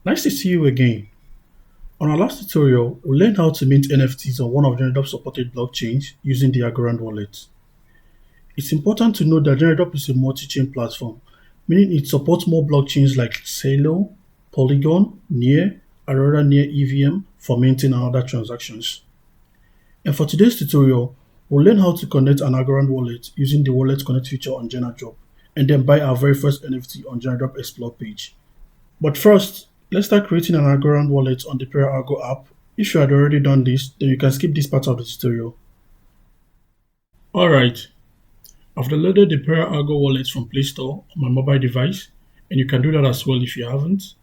Nice to see you again. On our last tutorial, we learned how to mint NFTs on one of GenaDrop supported blockchains using the Algorand wallet. It's important to note that GenaDrop is a multi-chain platform, meaning it supports more blockchains like Celo, Polygon, Near, Aurora Near EVM for minting and other transactions. And for today's tutorial, we'll learn how to connect an Algorand wallet using the Wallet Connect feature on GenaDrop, and then buy our very first NFT on GenaDrop Explore page. But first, let's start creating an Algorand wallet on the Algo app. If you had already done this, then you can skip this part of the tutorial. Alright, I've downloaded the Algo wallet from Play Store on my mobile device, and you can do that as well if you haven't.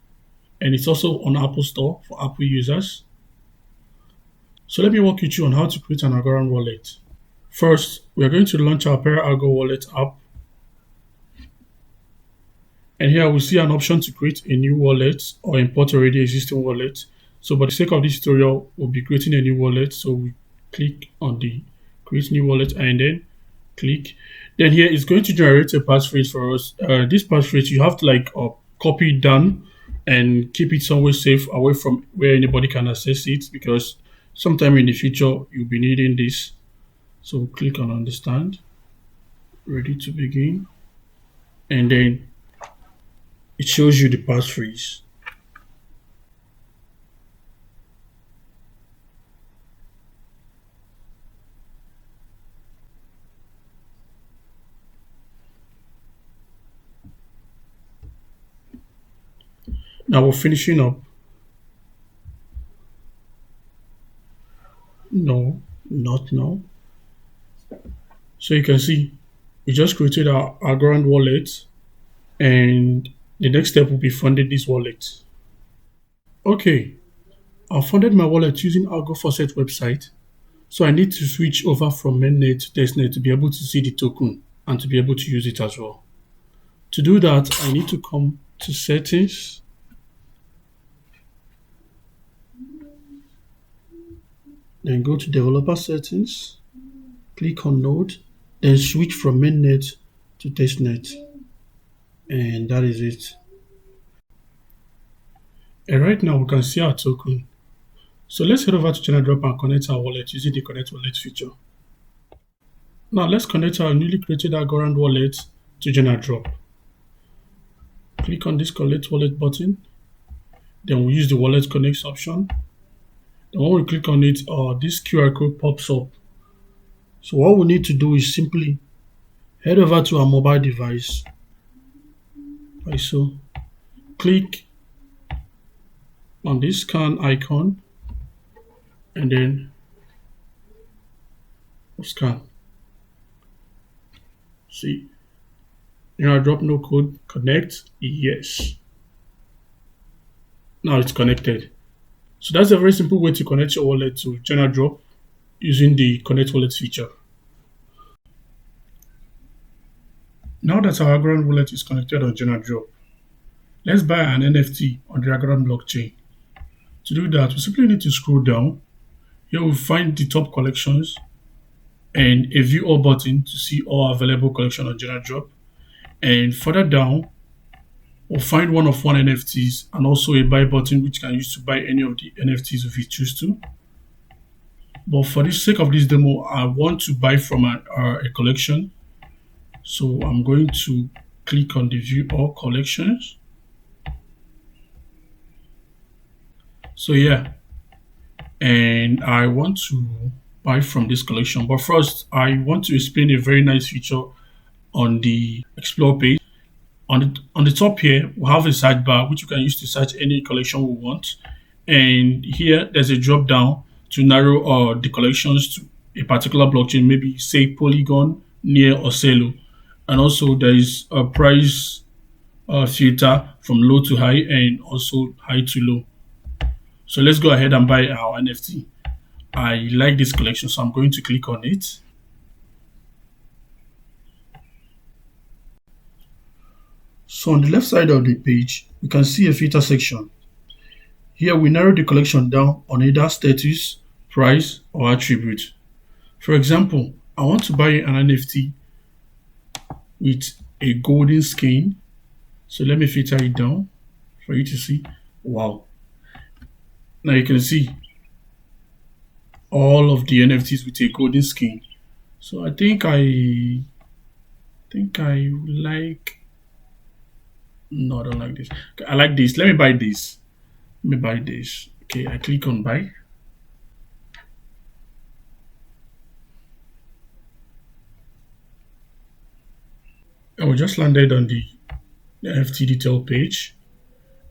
And it's also on Apple Store for Apple users. So let me walk you through on how to create an Algorand wallet. First, we are going to launch our Algo wallet app. And here we see an option to create a new wallet or import already existing wallet. So for the sake of this tutorial, we'll be creating a new wallet. So we click on the create new wallet and then click. Then here it's going to generate a passphrase for us. This passphrase, you have to copy it down and keep it somewhere safe away from where anybody can access it, because sometime in the future you'll be needing this. So click on understand, ready to begin, and then it shows you the passphrase. Now we're finishing up. No, not now. So you can see we just created our Algorand wallet, and the next step will be funding this wallet. Okay, I funded my wallet using Algo Faucet website. So I need to switch over from mainnet to testnet to be able to see the token and to be able to use it as well. To do that, I need to come to settings, then go to developer settings, click on node, then switch from mainnet to testnet. And that is it. And right now we can see our token. So let's head over to GenaDrop and connect our wallet using the connect wallet feature. Now let's connect our newly created Algorand wallet to GenaDrop. Click on this connect wallet button. Then we'll use the wallet connect option. Then when we click on it, this QR code pops up. So what we need to do is simply head over to our mobile device. Like so. Click on this scan icon and then scan. See, GenaDrop no code connect. Yes. Now it's connected. So that's a very simple way to connect your wallet to GenaDrop using the connect wallet feature. Now that our Algorand wallet is connected on GenaDrop, let's buy an NFT on the Algorand blockchain. To do that, we simply need to scroll down. Here we'll find the top collections and a view all button to see all available collection on GenaDrop. And further down, we'll find one of one NFTs and also a buy button which can use to buy any of the NFTs if you choose to. But for the sake of this demo, I want to buy from a collection. So I'm going to click on the view all collections. So yeah, and I want to buy from this collection. But first, I want to explain a very nice feature on the Explore page. On the top here, we have a search bar which you can use to search any collection we want. And here, there's a drop down to narrow the collections to a particular blockchain, maybe say Polygon, Near, or Celo. And also there is a price filter from low to high and also high to low. So let's go ahead and buy our NFT. I like this collection, so I'm going to click on it. So on the left side of the page, we can see a filter section. Here we narrow the collection down on either status, price, or attribute. For example, I want to buy an NFT with a golden skin. So let me filter it down for you to see. Wow. Now you can see all of the NFTs with a golden skin. So I think I like no, I don't like this. Okay, I like this. Let me buy this. Let me buy this. Okay, I click on buy. And we just landed on the NFT detail page.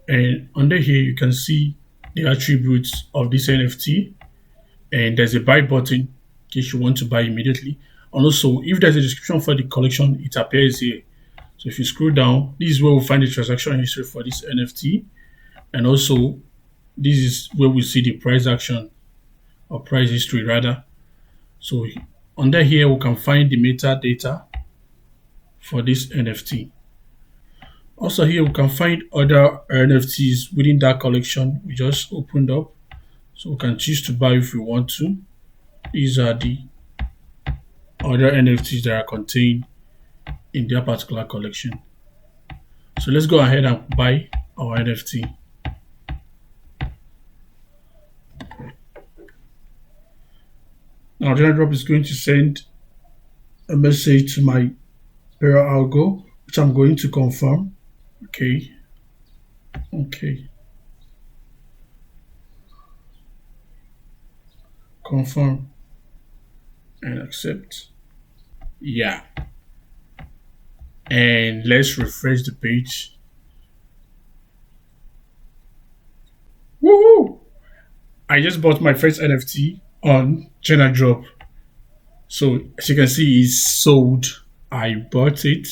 And under here you can see the attributes of this NFT. And there's a buy button in case you want to buy immediately. And also, if there's a description for the collection, it appears here. So if you scroll down, this is where we'll find the transaction history for this NFT. And also, this is where we see the price action or price history rather. So under here, we can find the metadata for this NFT. Also here, we can find other NFTs within that collection we just opened up. So we can choose to buy if we want to. These are the other NFTs that are contained in their particular collection. So let's go ahead and buy our NFT. Now GenaDrop is going to send a message to my Pera algo, which I'm going to confirm. Okay. Okay. Confirm and accept. Yeah. And let's refresh the page. Woohoo! I just bought my first NFT on GenaDrop. So as you can see, it's sold. I bought it.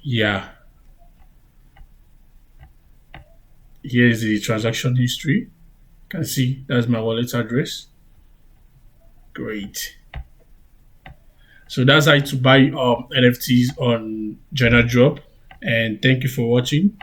Yeah. Here's the transaction history. You can see that's my wallet address. Great. So that's how to buy NFTs on GenaDrop. And thank you for watching.